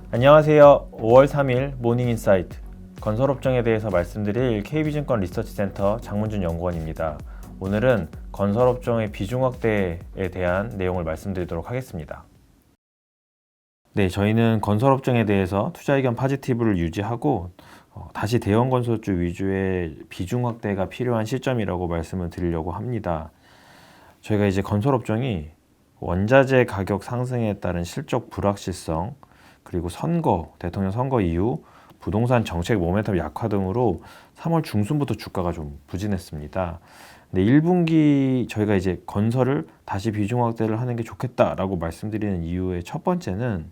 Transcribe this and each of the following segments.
안녕하세요. 5월 3일 모닝인사이트 건설업종에 대해서 말씀드릴 KB증권 리서치센터 장문준 연구원입니다. 오늘은 건설업종의 비중 확대에 대한 내용을 말씀드리도록 하겠습니다. 네, 저희는 건설업종에 대해서 투자 의견 파지티브를 유지하고 다시 대형 건설주 위주의 비중 확대가 필요한 시점이라고 말씀을 드리려고 합니다. 저희가 이제 건설업종이 원자재 가격 상승에 따른 실적 불확실성, 그리고 대통령 선거 이후 부동산 정책 모멘텀 약화 등으로 3월 중순부터 주가가 좀 부진했습니다. 근데 1분기 저희가 이제 건설을 다시 비중 확대를 하는 게 좋겠다라고 말씀드리는 이유의 첫 번째는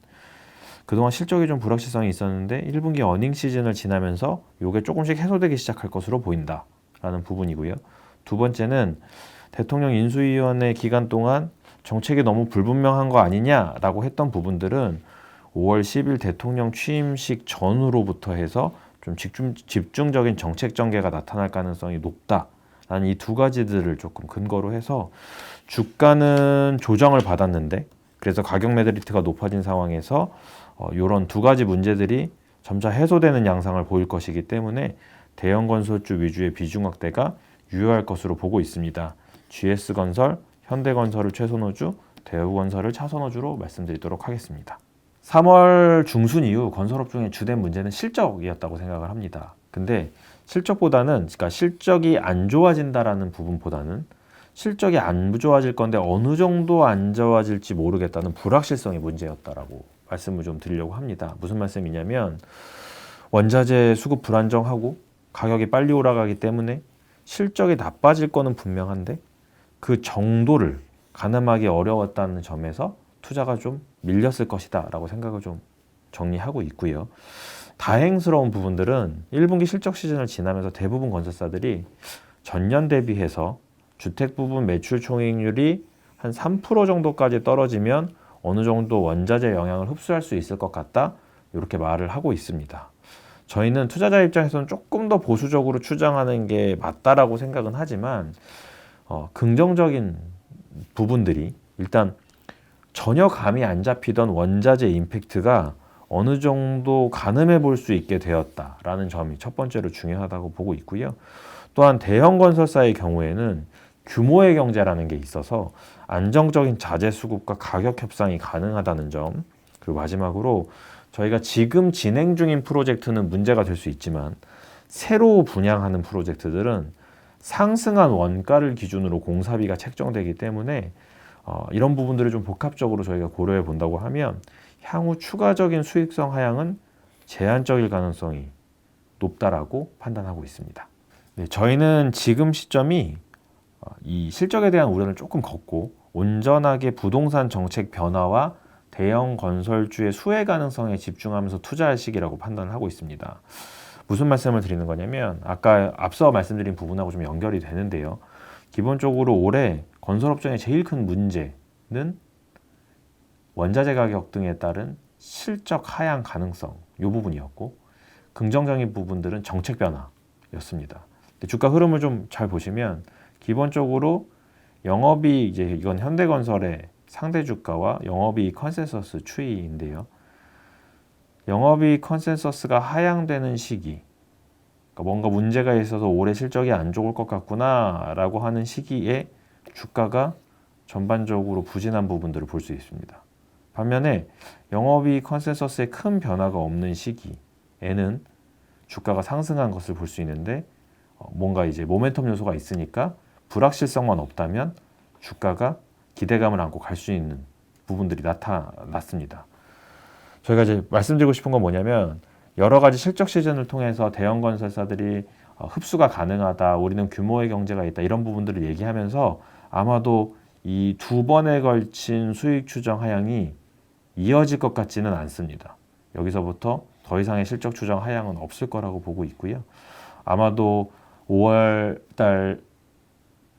그동안 실적이 좀 불확실성이 있었는데 1분기 어닝 시즌을 지나면서 이게 조금씩 해소되기 시작할 것으로 보인다라는 부분이고요. 두 번째는 대통령 인수위원회 기간 동안 정책이 너무 불분명한 거 아니냐라고 했던 부분들은 5월 10일 대통령 취임식 전후로부터 해서 좀 집중적인 정책 전개가 나타날 가능성이 높다라는 이 두 가지들을 조금 근거로 해서 주가는 조정을 받았는데 그래서 가격 매드리트가 높아진 상황에서 이런 두 가지 문제들이 점차 해소되는 양상을 보일 것이기 때문에 대형 건설주 위주의 비중 확대가 유효할 것으로 보고 있습니다. GS건설, 현대건설을 최선호주, 대우건설을 차선호주로 말씀드리도록 하겠습니다. 3월 중순 이후 건설업종의 주된 문제는 실적이었다고 생각을 합니다. 근데 그러니까 실적이 안 좋아진다라는 부분보다는 실적이 안 좋아질 건데 어느 정도 안 좋아질지 모르겠다는 불확실성이 문제였다라고 말씀을 좀 드리려고 합니다. 무슨 말씀이냐면 원자재 수급 불안정하고 가격이 빨리 올라가기 때문에 실적이 나빠질 거는 분명한데 그 정도를 가늠하기 어려웠다는 점에서 투자가 좀 밀렸을 것이다 라고 생각을 좀 정리하고 있고요. 다행스러운 부분들은 1분기 실적 시즌을 지나면서 대부분 건설사들이 전년 대비해서 주택 부분 매출 총익률이 한 3% 정도까지 떨어지면 어느 정도 원자재 영향을 흡수할 수 있을 것 같다 이렇게 말을 하고 있습니다. 저희는 투자자 입장에서는 조금 더 보수적으로 추정하는 게 맞다라고 생각은 하지만 긍정적인 부분들이 일단 전혀 감이 안 잡히던 원자재 임팩트가 어느 정도 가늠해 볼 수 있게 되었다라는 점이 첫 번째로 중요하다고 보고 있고요. 또한 대형 건설사의 경우에는 규모의 경제라는 게 있어서 안정적인 자재 수급과 가격 협상이 가능하다는 점, 그리고 마지막으로 저희가 지금 진행 중인 프로젝트는 문제가 될 수 있지만 새로 분양하는 프로젝트들은 상승한 원가를 기준으로 공사비가 책정되기 때문에 이런 부분들을 좀 복합적으로 저희가 고려해 본다고 하면 향후 추가적인 수익성 하향은 제한적일 가능성이 높다라고 판단하고 있습니다. 네, 저희는 지금 시점이 이 실적에 대한 우려를 조금 걷고 온전하게 부동산 정책 변화와 대형 건설주의 수혜 가능성에 집중하면서 투자할 시기라고 판단을 하고 있습니다. 무슨 말씀을 드리는 거냐면 아까 앞서 말씀드린 부분하고 좀 연결이 되는데요. 기본적으로 올해 건설업종의 제일 큰 문제는 원자재 가격 등에 따른 실적 하향 가능성 이 부분이었고 긍정적인 부분들은 정책 변화였습니다. 주가 흐름을 좀 잘 보시면 기본적으로 영업이익 이건 현대건설의 상대 주가와 영업이익 컨센서스 추이인데요. 영업이익 컨센서스가 하향되는 시기, 그러니까 뭔가 문제가 있어서 올해 실적이 안 좋을 것 같구나라고 하는 시기에 주가가 전반적으로 부진한 부분들을 볼 수 있습니다. 반면에 영업이익 컨센서스에 큰 변화가 없는 시기에는 주가가 상승한 것을 볼 수 있는데 뭔가 이제 모멘텀 요소가 있으니까 불확실성만 없다면 주가가 기대감을 안고 갈 수 있는 부분들이 나타났습니다. 저희가 이제 말씀드리고 싶은 건 뭐냐면 여러 가지 실적 시즌을 통해서 대형 건설사들이 흡수가 가능하다, 우리는 규모의 경제가 있다 이런 부분들을 얘기하면서 아마도 이 두 번에 걸친 수익 추정 하향이 이어질 것 같지는 않습니다. 여기서부터 더 이상의 실적 추정 하향은 없을 거라고 보고 있고요. 아마도 5월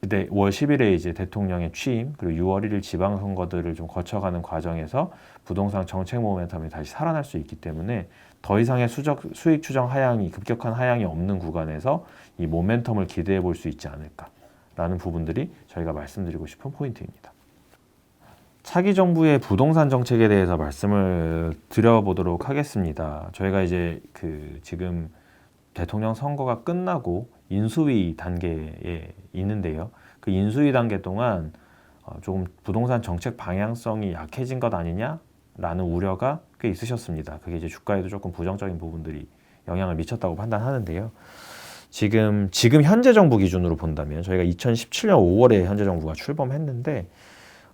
10일에 이제 대통령의 취임 그리고 6월 1일 지방선거들을 좀 거쳐가는 과정에서 부동산 정책 모멘텀이 다시 살아날 수 있기 때문에 더 이상의 수익 추정 하향이 급격한 하향이 없는 구간에서 이 모멘텀을 기대해 볼 수 있지 않을까라는 부분들이 저희가 말씀드리고 싶은 포인트입니다. 차기 정부의 부동산 정책에 대해서 말씀을 드려보도록 하겠습니다. 저희가 이제 지금 대통령 선거가 끝나고 인수위 단계에 있는데요. 그 인수위 단계 동안 조금 부동산 정책 방향성이 약해진 것 아니냐라는 우려가 꽤 있으셨습니다. 그게 이제 주가에도 조금 부정적인 부분들이 영향을 미쳤다고 판단하는데요. 지금 현재 정부 기준으로 본다면 저희가 2017년 5월에 현재 정부가 출범했는데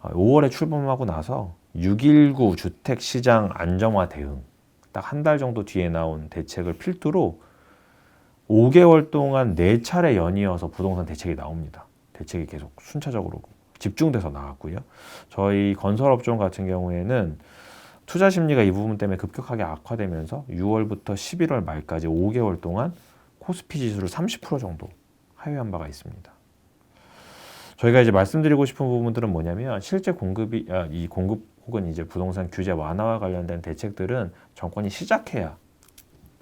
5월에 출범하고 나서 6.19 주택시장 안정화 대응 딱 한 달 정도 뒤에 나온 대책을 필두로 5개월 동안 4차례 연이어서 부동산 대책이 나옵니다. 대책이 계속 순차적으로 집중돼서 나왔고요. 저희 건설업종 같은 경우에는 투자 심리가 이 부분 때문에 급격하게 악화되면서 6월부터 11월 말까지 5개월 동안 코스피 지수를 30% 정도 하회한 바가 있습니다. 저희가 이제 말씀드리고 싶은 부분들은 뭐냐면 실제 이 공급 혹은 이제 부동산 규제 완화와 관련된 대책들은 정권이 시작해야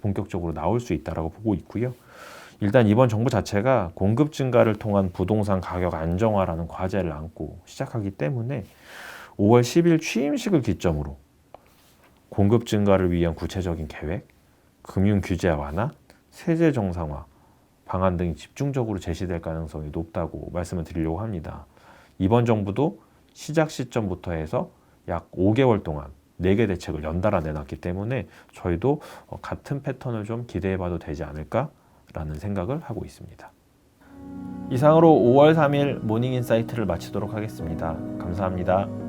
본격적으로 나올 수 있다라고 보고 있고요. 일단 이번 정부 자체가 공급 증가를 통한 부동산 가격 안정화라는 과제를 안고 시작하기 때문에 5월 10일 취임식을 기점으로 공급 증가를 위한 구체적인 계획, 금융 규제 완화, 세제 정상화 방안 등이 집중적으로 제시될 가능성이 높다고 말씀을 드리려고 합니다. 이번 정부도 시작 시점부터 해서 약 5개월 동안 4개 대책을 연달아 내놨기 때문에 저희도 같은 패턴을 좀 기대해봐도 되지 않을까라는 생각을 하고 있습니다. 이상으로 5월 3일 모닝인사이트를 마치도록 하겠습니다. 감사합니다.